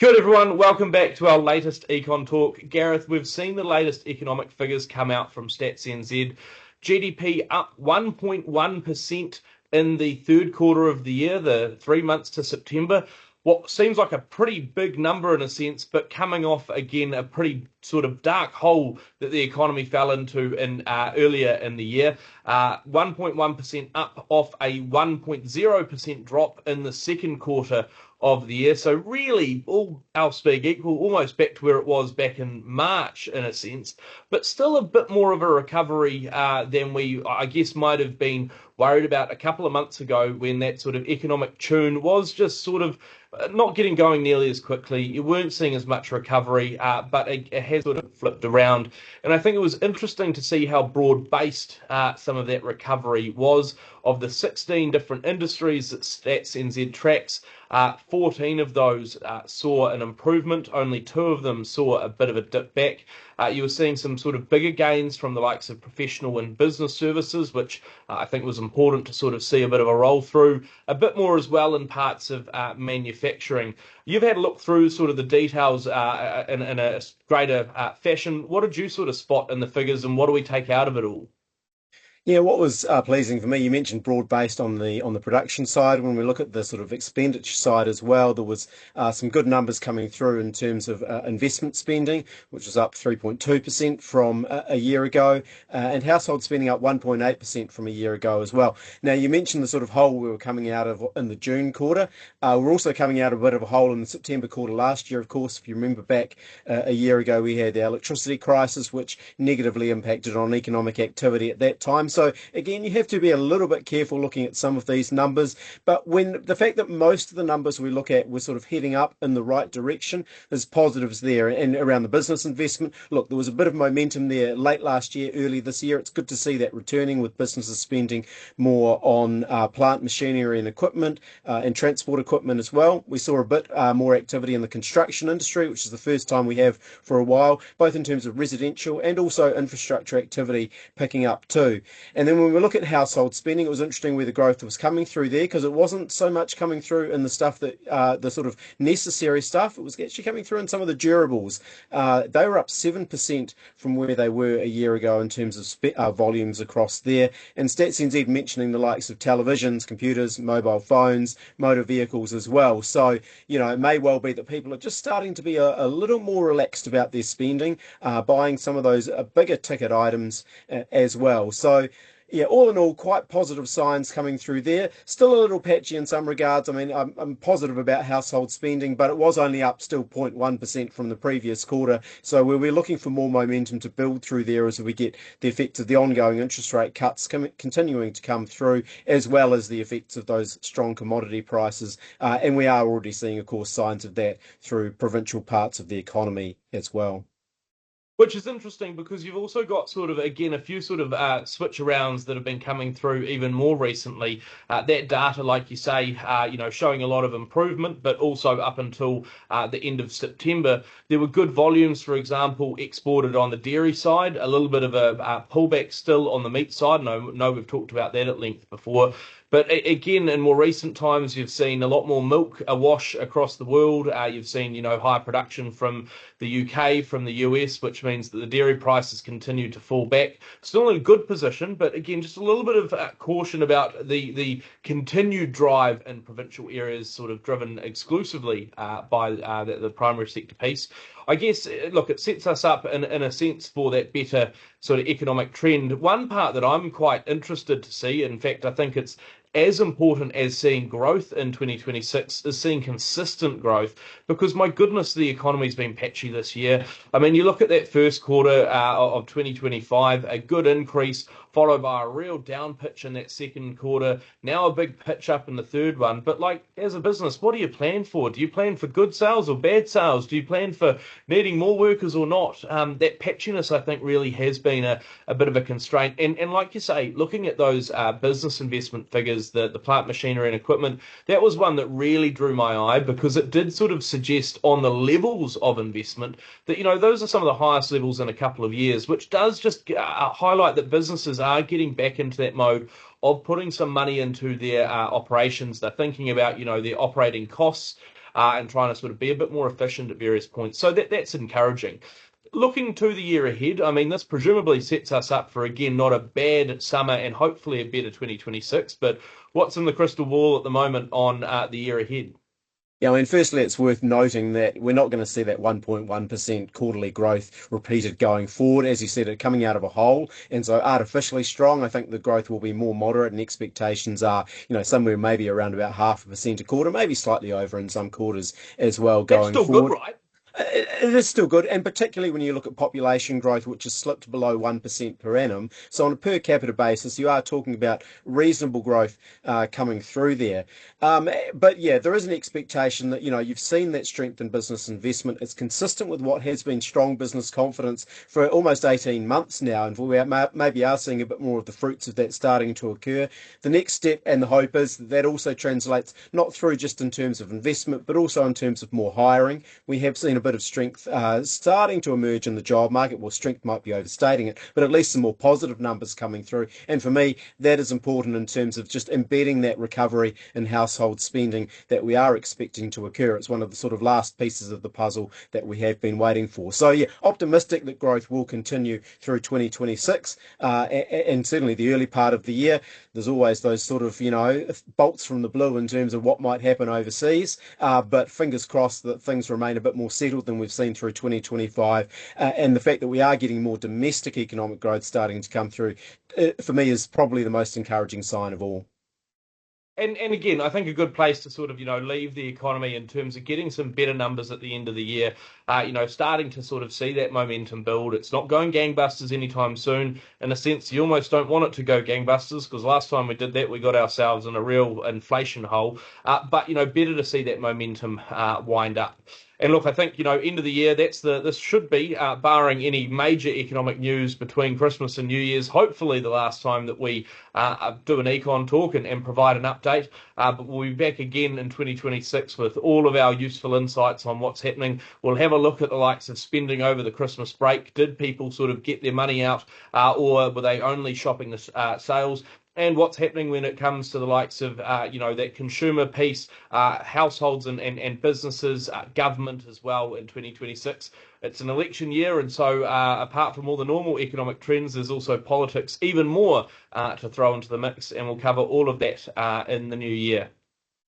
Good, everyone. Welcome back to our latest Econ Talk. Gareth, we've seen the latest economic figures come out from Stats NZ. GDP up 1.1% in the third quarter of the year, the 3 months to September. What seems like a pretty big number in a sense, but coming off again a pretty sort of dark hole that the economy fell into in earlier in the year. 1.1% up off a 1.0% drop in the second quarter of the year. So really, all else being equal, almost back to where it was back in March in a sense, but still a bit more of a recovery than we, I guess, might have been worried about a couple of months ago when that sort of economic tune was just sort of not getting going nearly as quickly. You weren't seeing as much recovery, but it has sort of flipped around. And I think it was interesting to see how broad-based some of that recovery was. Of the 16 different industries that Stats NZ tracks, 14 of those saw an improvement. Only two of them saw a bit of a dip back. You were seeing some sort of bigger gains from the likes of professional and business services, which I think was important to sort of see a bit of a roll through. A bit more as well in parts of manufacturing. You've had a look through sort of the details in a greater fashion. What did you sort of spot in the figures, and what do we take out of it all? Yeah, what was pleasing for me, you mentioned broad-based on the production side. When we look at the sort of expenditure side as well, there was some good numbers coming through in terms of investment spending, which was up 3.2% from a year ago, and household spending up 1.8% from a year ago as well. Now, you mentioned the sort of hole we were coming out of in the June quarter. We're also coming out of a bit of a hole in the September quarter last year. Of course, if you remember back a year ago, we had the electricity crisis, which negatively impacted on economic activity at that time. So again, you have to be a little bit careful looking at some of these numbers. But when the fact that most of the numbers we look at were sort of heading up in the right direction, there's positives there. And around the business investment, look, there was a bit of momentum there late last year, early this year. It's good to see that returning with businesses spending more on plant machinery and equipment and transport equipment as well. We saw a bit more activity in the construction industry, which is the first time we have for a while, both in terms of residential and also infrastructure activity picking up too. And then when we look at household spending, it was interesting where the growth was coming through there, because it wasn't so much coming through in the stuff that the sort of necessary stuff. It was actually coming through in some of the durables. They were up 7% from where they were a year ago in terms of volumes across there. And Stats NZ mentioning the likes of televisions, computers, mobile phones, motor vehicles as well. So, it may well be that people are just starting to be a little more relaxed about their spending, buying some of those bigger ticket items as well. So, yeah, all in all, quite positive signs coming through there. Still a little patchy in some regards. I mean, I'm positive about household spending, but it was only up still 0.1% from the previous quarter. So we're looking for more momentum to build through there as we get the effects of the ongoing interest rate cuts continuing to come through, as well as the effects of those strong commodity prices. And we are already seeing, of course, signs of that through provincial parts of the economy as well. Which is interesting because you've also got sort of, again, a few sort of switch arounds that have been coming through even more recently. That data, like you say, showing a lot of improvement, but also up until the end of September, there were good volumes, for example, exported on the dairy side, a little bit of a pullback still on the meat side. No, we've talked about that at length before. But again, in more recent times, you've seen a lot more milk awash across the world. You've seen, high production from the UK, from the US, which means that the dairy prices continue to fall back. Still in a good position, but again, just a little bit of caution about the continued drive in provincial areas, sort of driven exclusively by the primary sector piece. I guess, look, it sets us up in a sense for that better sort of economic trend. One part that I'm quite interested to see, in fact, I think it's as important as seeing growth in 2026 is seeing consistent growth, because my goodness, the economy's been patchy this year. I mean, you look at that first quarter of 2025, a good increase followed by a real down pitch in that second quarter, now a big pitch up in the third one. But like, as a business, what do you plan for? Do you plan for good sales or bad sales? Do you plan for needing more workers or not? That patchiness, I think, really has been a bit of a constraint. And like you say, looking at those business investment figures, the plant machinery and equipment, that was one that really drew my eye, because it did sort of suggest on the levels of investment that, those are some of the highest levels in a couple of years, which does just highlight that businesses are getting back into that mode of putting some money into their operations. They're thinking about, their operating costs. and trying to sort of be a bit more efficient at various points. So that's encouraging. Looking to the year ahead, I mean, this presumably sets us up for, again, not a bad summer and hopefully a better 2026. But what's in the crystal ball at the moment on the year ahead? Yeah, I mean, firstly, it's worth noting that we're not going to see that 1.1% quarterly growth repeated going forward. As you said, it coming out of a hole. And so artificially strong, I think the growth will be more moderate and expectations are, somewhere maybe around about 0.5% a quarter, maybe slightly over in some quarters as well That's going still good, forward. right? It is still good, and particularly when you look at population growth, which has slipped below 1% per annum. So on a per capita basis, you are talking about reasonable growth coming through there. But yeah, there is an expectation that, you've seen that strength in business investment. It's consistent with what has been strong business confidence for almost 18 months now, and we maybe are seeing a bit more of the fruits of that starting to occur. The next step and the hope is that also translates not through just in terms of investment, but also in terms of more hiring. We have seen a bit of strength starting to emerge in the job market. Well, strength might be overstating it, but at least some more positive numbers coming through. And for me, that is important in terms of just embedding that recovery in household spending that we are expecting to occur. It's one of the sort of last pieces of the puzzle that we have been waiting for. So yeah, optimistic that growth will continue through 2026 and certainly the early part of the year. There's always those sort of, bolts from the blue in terms of what might happen overseas. But fingers crossed that things remain a bit more settled than we've seen through 2025. And the fact that we are getting more domestic economic growth starting to come through, for me, is probably the most encouraging sign of all. And again, I think a good place to sort of, leave the economy in terms of getting some better numbers at the end of the year, starting to sort of see that momentum build. It's not going gangbusters anytime soon. In a sense, you almost don't want it to go gangbusters because last time we did that, we got ourselves in a real inflation hole. But, better to see that momentum wind up. And look, I think, end of the year, this should be, barring any major economic news between Christmas and New Year's, hopefully the last time that we do an Econ Talk and provide an update. But we'll be back again in 2026 with all of our useful insights on what's happening. We'll have a look at the likes of spending over the Christmas break. Did people sort of get their money out, or were they only shopping the sales? And what's happening when it comes to the likes of, that consumer piece, households and businesses, government as well in 2026. It's an election year, and so apart from all the normal economic trends, there's also politics even more to throw into the mix, and we'll cover all of that in the new year.